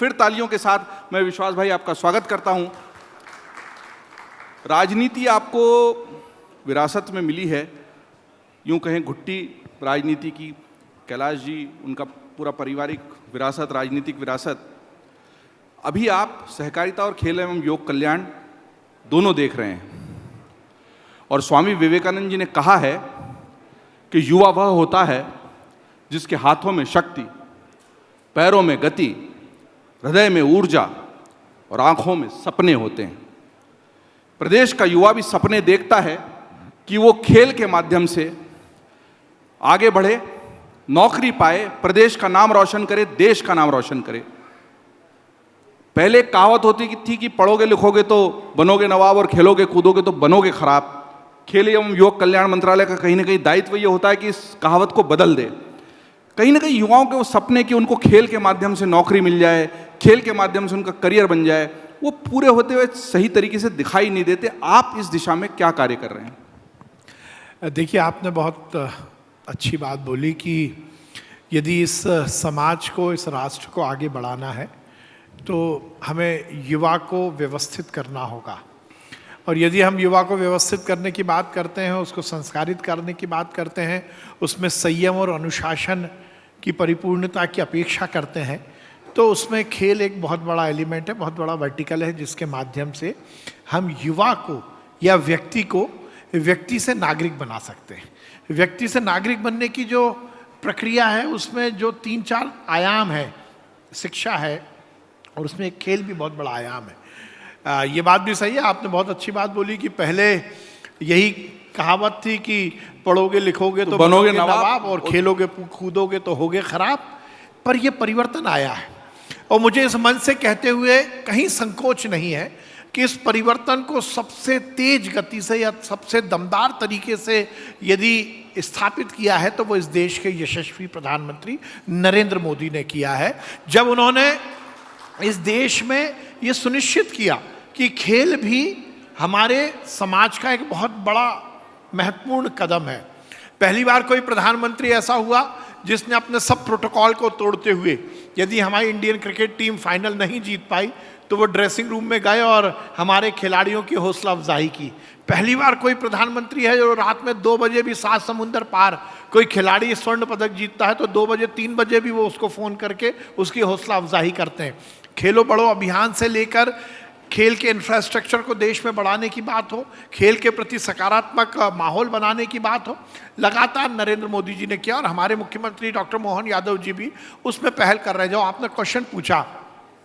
फिर तालियों के साथ मैं विश्वास भाई आपका स्वागत करता हूं। राजनीति आपको विरासत में मिली है, यूं कहें घुट्टी राजनीति की। कैलाश जी, उनका पूरा पारिवारिक विरासत, राजनीतिक विरासत। अभी आप सहकारिता और खेल एवं योग कल्याण दोनों देख रहे हैं। और स्वामी विवेकानंद जी ने कहा है कि युवा वह होता है जिसके हाथों में शक्ति, पैरों में गति, हृदय में ऊर्जा और आंखों में सपने होते हैं। प्रदेश का युवा भी सपने देखता है कि वो खेल के माध्यम से आगे बढ़े, नौकरी पाए, प्रदेश का नाम रोशन करे, देश का नाम रोशन करे। पहले कहावत होती थी कि पढ़ोगे लिखोगे तो बनोगे नवाब और खेलोगे कूदोगे तो बनोगे खराब। खेल एवं योग कल्याण मंत्रालय का कहीं ना कहीं दायित्व ये होता है कि इस कहावत को बदल दे। कहीं ना कहीं युवाओं के वो सपने कि उनको खेल के माध्यम से नौकरी मिल जाए, खेल के माध्यम से उनका करियर बन जाए, वो पूरे होते हुए सही तरीके से दिखाई नहीं देते। आप इस दिशा में क्या कार्य कर रहे हैं? देखिए, आपने बहुत अच्छी बात बोली कि यदि इस समाज को, इस राष्ट्र को आगे बढ़ाना है तो हमें युवा को व्यवस्थित करना होगा। और यदि हम युवा को व्यवस्थित करने की बात करते हैं, उसको संस्कारित करने की बात करते हैं, उसमें संयम और अनुशासन की परिपूर्णता की अपेक्षा करते हैं, तो उसमें खेल एक बहुत बड़ा एलिमेंट है, बहुत बड़ा वर्टिकल है, जिसके माध्यम से हम युवा को या व्यक्ति को व्यक्ति से नागरिक बना सकते हैं। व्यक्ति से नागरिक बनने की जो प्रक्रिया है, उसमें जो 3-4 आयाम है, शिक्षा है और उसमें एक खेल भी बहुत बड़ा आयाम है। ये बात भी सही है, आपने बहुत अच्छी बात बोली कि पहले यही कहावत थी कि पढ़ोगे लिखोगे तो बनोगे नवाब और खेलोगे कूदोगे तो होगे खराब। पर ये परिवर्तन आया है और मुझे इस मंच से कहते हुए कहीं संकोच नहीं है कि इस परिवर्तन को सबसे तेज गति से या सबसे दमदार तरीके से यदि स्थापित किया है तो वो इस देश के यशस्वी प्रधानमंत्री नरेंद्र मोदी ने किया है, जब उन्होंने इस देश में ये सुनिश्चित किया कि खेल भी हमारे समाज का एक बहुत बड़ा महत्वपूर्ण कदम है। पहली बार कोई प्रधानमंत्री ऐसा हुआ जिसने अपने सब प्रोटोकॉल को तोड़ते हुए, यदि हमारी इंडियन क्रिकेट टीम फाइनल नहीं जीत पाई तो वो ड्रेसिंग रूम में गए और हमारे खिलाड़ियों की हौसला अफजाई की। पहली बार कोई प्रधानमंत्री है जो रात में 2 बजे भी 7 समुंदर पार कोई खिलाड़ी स्वर्ण पदक जीतता है तो 2 बजे 3 बजे भी वो उसको फ़ोन करके उसकी हौसला अफजाई करते हैं। खेलो बढ़ो अभियान से लेकर खेल के इंफ्रास्ट्रक्चर को देश में बढ़ाने की बात हो, खेल के प्रति सकारात्मक माहौल बनाने की बात हो, लगातार नरेंद्र मोदी जी ने किया और हमारे मुख्यमंत्री डॉक्टर मोहन यादव जी भी उसमें पहल कर रहे हैं। जो आपने क्वेश्चन पूछा,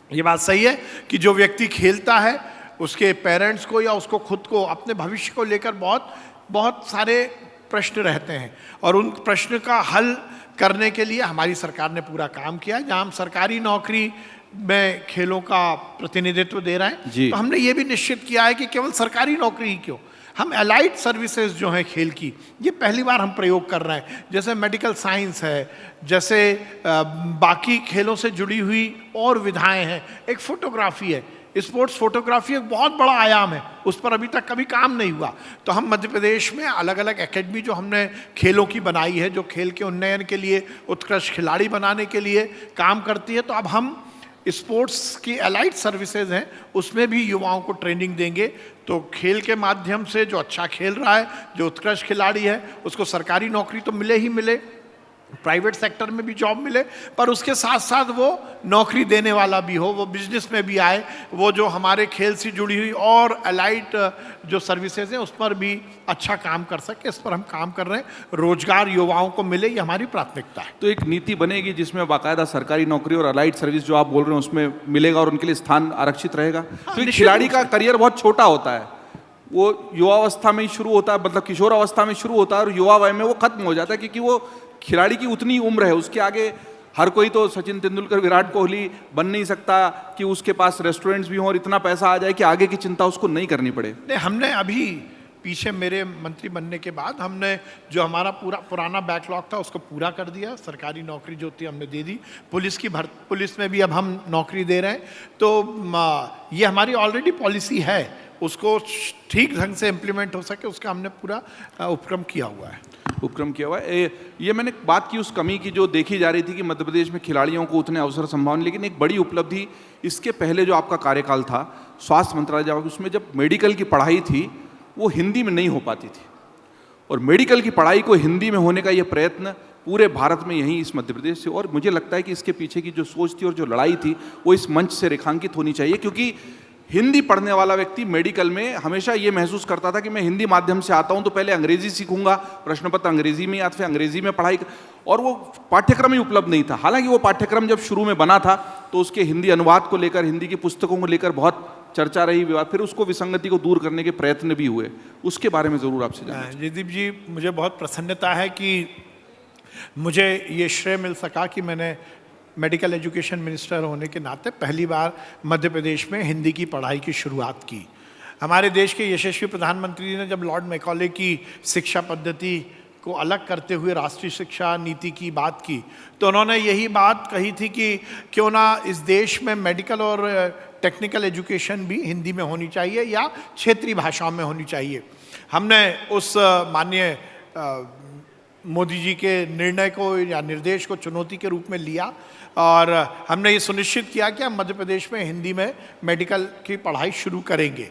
ये बात सही है कि जो व्यक्ति खेलता है उसके पेरेंट्स को या उसको खुद को, अपने भविष्य को लेकर बहुत बहुत सारे प्रश्न रहते हैं और उन प्रश्न का हल करने के लिए हमारी सरकार ने पूरा काम किया। जहाँ हम सरकारी नौकरी में खेलों का प्रतिनिधित्व दे रहे हैं तो हमने ये भी निश्चित किया है कि केवल सरकारी नौकरी ही क्यों, हम अलाइड सर्विसेज जो हैं खेल की, ये पहली बार हम प्रयोग कर रहे हैं। जैसे मेडिकल साइंस है, जैसे बाकी खेलों से जुड़ी हुई और विधाएं हैं, एक फोटोग्राफी है, स्पोर्ट्स फोटोग्राफी एक बहुत बड़ा आयाम है, उस पर अभी तक कभी काम नहीं हुआ। तो हम मध्य प्रदेश में अलग अलग एकेडमी जो हमने खेलों की बनाई है, जो खेल के उन्नयन के लिए, उत्कृष्ट खिलाड़ी बनाने के लिए काम करती है, तो अब हम स्पोर्ट्स की अलाइड सर्विसेज हैं उसमें भी युवाओं को ट्रेनिंग देंगे। तो खेल के माध्यम से जो अच्छा खेल रहा है, जो उत्कृष्ट खिलाड़ी है, उसको सरकारी नौकरी तो मिले ही मिले, प्राइवेट सेक्टर में भी जॉब मिले, पर उसके साथ साथ वो नौकरी देने वाला भी हो, वो बिजनेस में भी आए, वो जो हमारे खेल से जुड़ी हुई और अलाइड जो सर्विसेज हैं उस पर भी अच्छा काम कर सके। इस पर हम काम कर रहे हैं, रोजगार युवाओं को मिले, ये हमारी प्राथमिकता है। तो एक नीति बनेगी जिसमें बाकायदा सरकारी नौकरी और अलाइड सर्विस जो आप बोल रहे हैं उसमें मिलेगा और उनके लिए स्थान आरक्षित रहेगा। तो एक खिलाड़ी का करियर बहुत छोटा होता है, वो युवावस्था में ही शुरू होता है, मतलब किशोर अवस्था में शुरू होता है और युवा वय में वो खत्म हो जाता है, क्योंकि वो खिलाड़ी की उतनी उम्र है, उसके आगे हर कोई तो सचिन तेंदुलकर, विराट कोहली बन नहीं सकता कि उसके पास रेस्टोरेंट्स भी हों और इतना पैसा आ जाए कि आगे की चिंता उसको नहीं करनी पड़े। नहीं, हमने अभी पीछे मेरे मंत्री बनने के बाद हमने जो हमारा पुराना बैकलॉग था उसको पूरा कर दिया। सरकारी नौकरी जो थी हमने दे दी, पुलिस में भी अब हम नौकरी दे रहे हैं। तो ये हमारी ऑलरेडी पॉलिसी है, उसको ठीक ढंग से इम्प्लीमेंट हो सके उसका हमने पूरा उपक्रम किया हुआ है। उपक्रम किया हुआ है। ये मैंने बात की उस कमी की जो देखी जा रही थी कि मध्य प्रदेश में खिलाड़ियों को उतने अवसर संभावना, लेकिन एक बड़ी उपलब्धि इसके पहले जो आपका कार्यकाल था स्वास्थ्य मंत्रालय जब उसमें जब मेडिकल की पढ़ाई थी वो हिंदी में नहीं हो पाती थी, और मेडिकल की पढ़ाई को हिंदी में होने का ये प्रयत्न पूरे भारत में यहीं इस मध्य प्रदेश से, और मुझे लगता है कि इसके पीछे की जो सोच थी और जो लड़ाई थी वो इस मंच से रेखांकित होनी चाहिए, क्योंकि हिंदी पढ़ने वाला व्यक्ति मेडिकल में हमेशा ये महसूस करता था कि मैं हिंदी माध्यम से आता हूं तो पहले अंग्रेजी सीखूंगा, प्रश्न पत्र अंग्रेजी में या फिर अंग्रेजी में पढ़ाई, और वो पाठ्यक्रम ही उपलब्ध नहीं था। हालांकि वो पाठ्यक्रम जब शुरू में बना था तो उसके हिंदी अनुवाद को लेकर, हिंदी की पुस्तकों को लेकर बहुत चर्चा रही, विवाद, फिर उसको विसंगति को दूर करने के प्रयत्न भी हुए। उसके बारे में जरूर आपसे जानना चाहिए। जयदीप जी, मुझे बहुत प्रसन्नता है कि मुझे ये श्रेय मिल सका कि मैंने मेडिकल एजुकेशन मिनिस्टर होने के नाते पहली बार मध्य प्रदेश में हिंदी की पढ़ाई की शुरुआत की। हमारे देश के यशस्वी प्रधानमंत्री ने जब लॉर्ड मैकॉले की शिक्षा पद्धति को अलग करते हुए राष्ट्रीय शिक्षा नीति की बात की तो उन्होंने यही बात कही थी कि क्यों ना इस देश में मेडिकल और टेक्निकल एजुकेशन भी हिंदी में होनी चाहिए या क्षेत्रीय भाषाओं में होनी चाहिए। हमने उस माननीय मोदी जी के निर्णय को या निर्देश को चुनौती के रूप में लिया और हमने ये सुनिश्चित किया कि हम मध्य प्रदेश में हिंदी में मेडिकल की पढ़ाई शुरू करेंगे।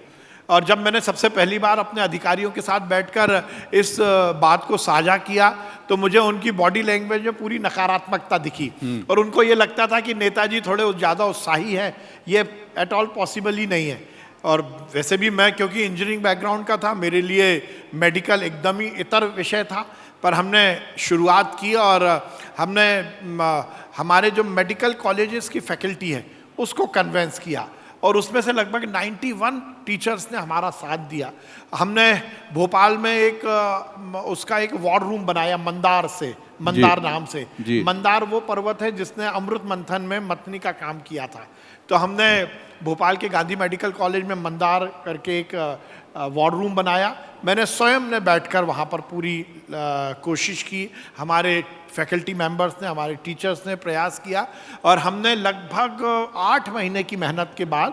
और जब मैंने सबसे पहली बार अपने अधिकारियों के साथ बैठकर इस बात को साझा किया तो मुझे उनकी बॉडी लैंग्वेज में पूरी नकारात्मकता दिखी और उनको ये लगता था कि नेताजी थोड़े ज़्यादा उत्साही हैं, ये एट ऑल पॉसिबल ही नहीं है। और वैसे भी मैं क्योंकि इंजीनियरिंग बैकग्राउंड का था, मेरे लिए मेडिकल एकदम ही इतर विषय था, पर हमने शुरुआत की और हमने हमारे जो मेडिकल कॉलेजेस की फैकल्टी है उसको कन्वेंस किया और उसमें से लगभग 91 टीचर्स ने हमारा साथ दिया। हमने भोपाल में उसका एक वॉर रूम बनाया मंदार नाम से। मंदार वो पर्वत है जिसने अमृत मंथन में मंथनी का काम किया था। तो हमने भोपाल के गांधी मेडिकल कॉलेज में मंदार करके एक वॉर रूम बनाया। मैंने स्वयं ने बैठकर वहाँ पर पूरी कोशिश की, हमारे फैकल्टी मेंबर्स ने, हमारे टीचर्स ने प्रयास किया और हमने लगभग 8 महीने की मेहनत के बाद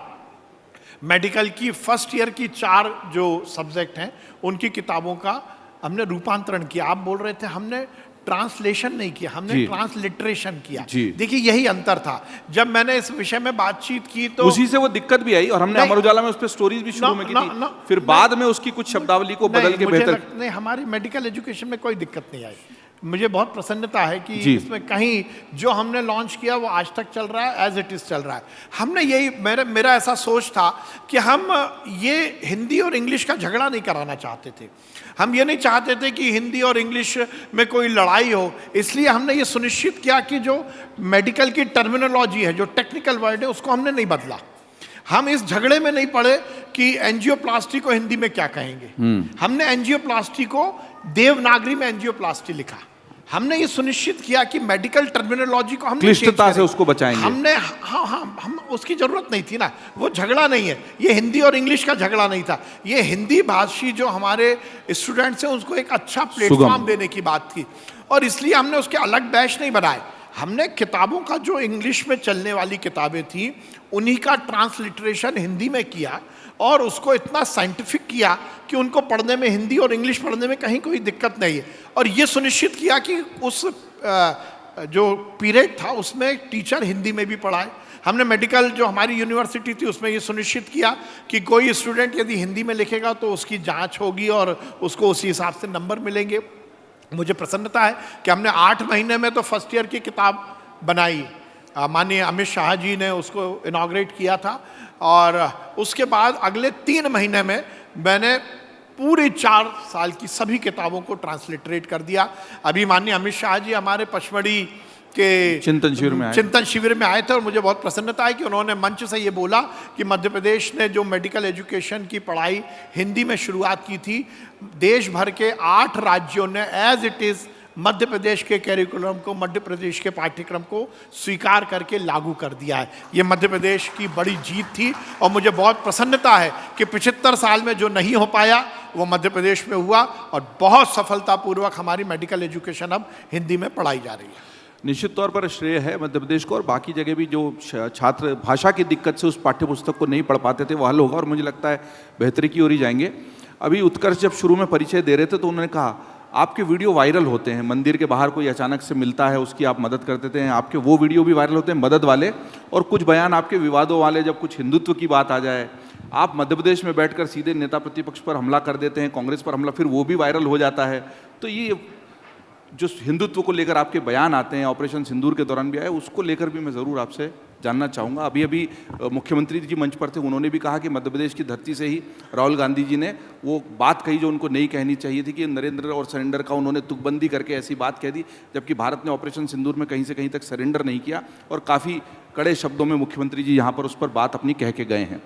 मेडिकल की फर्स्ट ईयर की 4 जो सब्जेक्ट हैं उनकी किताबों का हमने रूपांतरण किया। आप बोल रहे थे हमने ट्रांसलेशन नहीं किया, हमने ट्रांसलिटरेशन किया। देखिए यही अंतर था। जब मैंने इस विषय में बातचीत की तो उसी से वो दिक्कत भी आई और हमने अमर उजाला में उस पर स्टोरीज भी शुरू में की थी, फिर बाद में उसकी कुछ शब्दावली को बदल के बेहतर। नहीं, हमारी मेडिकल एजुकेशन में कोई दिक्कत नहीं आई। मुझे बहुत प्रसन्नता है कि इसमें कहीं जो हमने लॉन्च किया वो आज तक चल रहा है, एज इट इज चल रहा है। हमने यही मेरा ऐसा सोच था कि हम ये हिंदी और इंग्लिश का झगड़ा नहीं कराना चाहते थे। हम ये नहीं चाहते थे कि हिंदी और इंग्लिश में कोई लड़ाई हो, इसलिए हमने ये सुनिश्चित किया कि जो मेडिकल की टर्मिनोलॉजी है, जो टेक्निकल वर्ड है, उसको हमने नहीं बदला। हम इस झगड़े में नहीं पड़े कि एंजियोप्लास्टी को हिंदी में क्या कहेंगे। हमने एंजियोप्लास्टी को देवनागरी में एंजियोप्लास्टी लिखा। हमने ये सुनिश्चित किया कि मेडिकल टर्मिनोलॉजी को हमने क्लिष्टता से उसको बचाएंगे। हमने हम उसकी जरूरत नहीं थी ना, वो झगड़ा नहीं है। ये हिंदी और इंग्लिश का झगड़ा नहीं था, ये हिंदी भाषी जो हमारे स्टूडेंट्स हैं उसको एक अच्छा प्लेटफॉर्म देने की बात थी और इसलिए हमने उसके अलग बैच नहीं बनाए। हमने किताबों का जो इंग्लिश में चलने वाली किताबें थी उन्हीं का ट्रांसलिटरेशन हिंदी में किया और उसको इतना साइंटिफिक किया कि उनको पढ़ने में, हिंदी और इंग्लिश पढ़ने में कहीं कोई दिक्कत नहीं है। और ये सुनिश्चित किया कि उस जो पीरियड था उसमें टीचर हिंदी में भी पढ़ाए। हमने मेडिकल जो हमारी यूनिवर्सिटी थी उसमें ये सुनिश्चित किया कि कोई स्टूडेंट यदि हिंदी में लिखेगा तो उसकी जांच होगी और उसको उसी हिसाब से नंबर मिलेंगे। मुझे प्रसन्नता है कि हमने 8 महीने में तो फर्स्ट ईयर की किताब बनाई। माननीय अमित शाह जी ने उसको इनॉग्रेट किया था और उसके बाद अगले 3 महीने में मैंने पूरे 4 साल की सभी किताबों को ट्रांसलिटरेट कर दिया। अभी माननीय अमित शाह जी हमारे पचमढ़ी के चिंतन शिविर में आए थे और मुझे बहुत प्रसन्नता है कि उन्होंने मंच से ये बोला कि मध्य प्रदेश ने जो मेडिकल एजुकेशन की पढ़ाई हिंदी में शुरुआत की थी, देश भर के 8 राज्यों ने as it is Madhya Pradesh के कैरिकुलम को, मध्य प्रदेश के पाठ्यक्रम को स्वीकार करके लागू कर दिया है। ये मध्य प्रदेश की बड़ी जीत थी और मुझे बहुत प्रसन्नता है कि 75 साल में जो नहीं हो पाया वो मध्य प्रदेश में हुआ और बहुत सफलतापूर्वक हमारी मेडिकल एजुकेशन अब हिंदी में पढ़ाई जा रही है। निश्चित तौर पर श्रेय है मध्य प्रदेश को और बाकी जगह भी जो छात्र भाषा की दिक्कत से उस पाठ्य पुस्तक को नहीं पढ़ पाते थे वो हल होगा और मुझे लगता है बेहतरी की ओर ही जाएंगे। अभी उत्कर्ष जब शुरू में परिचय दे रहे थे तो उन्होंने कहा आपके वीडियो वायरल होते हैं, मंदिर के बाहर कोई अचानक से मिलता है, उसकी आप मदद कर देते हैं, आपके वो वीडियो भी वायरल होते हैं मदद वाले। और कुछ बयान आपके विवादों वाले, जब कुछ हिंदुत्व की बात आ जाए, आप मध्य प्रदेश में बैठकर सीधे नेता प्रतिपक्ष पर हमला कर देते हैं, कांग्रेस पर हमला, फिर वो भी वायरल हो जाता है। तो ये जो हिंदुत्व को लेकर आपके बयान आते हैं, ऑपरेशन सिंदूर के दौरान भी आए, उसको लेकर भी मैं ज़रूर आपसे जानना चाहूँगा। अभी अभी मुख्यमंत्री जी मंच पर थे, उन्होंने भी कहा कि मध्य प्रदेश की धरती से ही राहुल गांधी जी ने वो बात कही जो उनको नहीं कहनी चाहिए थी, कि नरेंद्र और सरेंडर का उन्होंने तुकबंदी करके ऐसी बात कह दी, जबकि भारत ने ऑपरेशन सिंदूर में कहीं से कहीं तक सरेंडर नहीं किया, और काफ़ी कड़े शब्दों में मुख्यमंत्री जी यहाँ पर उस पर बात अपनी कह के गए हैं।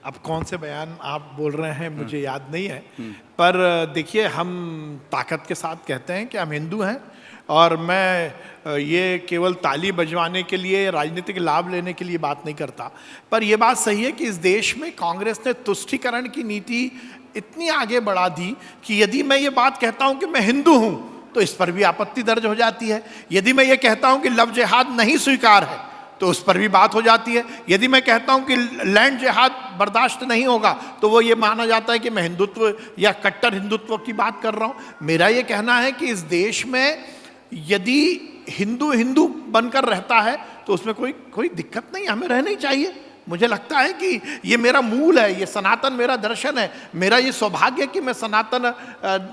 अब कौन से बयान आप बोल रहे हैं मुझे याद नहीं है, पर देखिए, हम ताकत के साथ कहते हैं कि हम हिंदू हैं, और मैं ये केवल ताली बजवाने के लिए, राजनीतिक लाभ लेने के लिए बात नहीं करता। पर यह बात सही है कि इस देश में कांग्रेस ने तुष्टीकरण की नीति इतनी आगे बढ़ा दी कि यदि मैं ये बात कहता हूं कि मैं हिंदू हूं तो इस पर भी आपत्ति दर्ज हो जाती है। यदि मैं ये कहता हूं कि लव जिहाद नहीं स्वीकार है तो उस पर भी बात हो जाती है। यदि मैं कहता हूं कि लैंड जिहाद बर्दाश्त नहीं होगा तो वो ये माना जाता है कि मैं हिंदुत्व या कट्टर हिंदुत्व की बात कर रहा हूं। मेरा ये कहना है कि इस देश में यदि हिंदू हिंदू बनकर रहता है तो उसमें कोई दिक्कत नहीं, हमें रहना ही चाहिए। मुझे लगता है कि ये मेरा मूल है, ये सनातन मेरा दर्शन है, मेरा ये सौभाग्य है कि मैं सनातन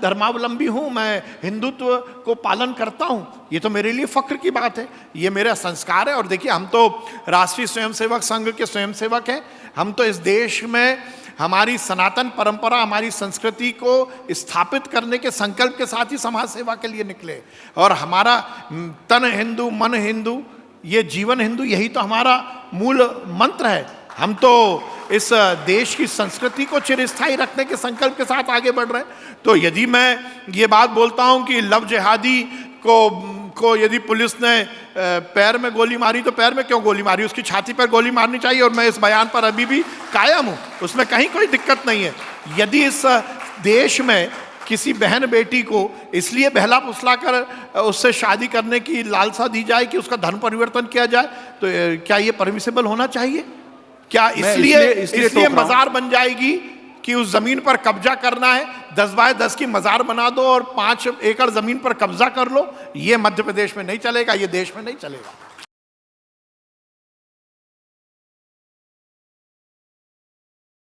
धर्मावलंबी हूँ, मैं हिंदुत्व को पालन करता हूँ। ये तो मेरे लिए फ़ख्र की बात है, ये मेरा संस्कार है। और देखिए, हम तो राष्ट्रीय स्वयंसेवक संघ के स्वयंसेवक हैं। हम तो इस देश में हमारी सनातन परंपरा, हमारी संस्कृति को स्थापित करने के संकल्प के साथ ही समाज सेवा के लिए निकले। और हमारा तन हिंदू मन हिंदू, ये जीवन हिंदू, यही तो हमारा मूल मंत्र है। हम तो इस देश की संस्कृति को चिरस्थायी रखने के संकल्प के साथ आगे बढ़ रहे हैं। तो यदि मैं ये बात बोलता हूं कि लव जिहादी को यदि पुलिस ने पैर में गोली मारी तो पैर में क्यों गोली मारी, उसकी छाती पर गोली मारनी चाहिए। और मैं इस बयान पर अभी भी कायम हूं, उसमें कहीं कोई दिक्कत नहीं है। यदि इस देश में किसी बहन बेटी को इसलिए बहला फुसला कर उससे शादी करने की लालसा दी जाए कि उसका धर्म परिवर्तन किया जाए, तो क्या ये परमिसेबल होना चाहिए? क्या इसलिए मजार बन जाएगी कि उस जमीन पर कब्जा करना है, 10 बाय 10 की मजार बना दो और 5 एकड़ जमीन पर कब्जा कर लो? ये मध्य प्रदेश में नहीं चलेगा, ये देश में नहीं चलेगा।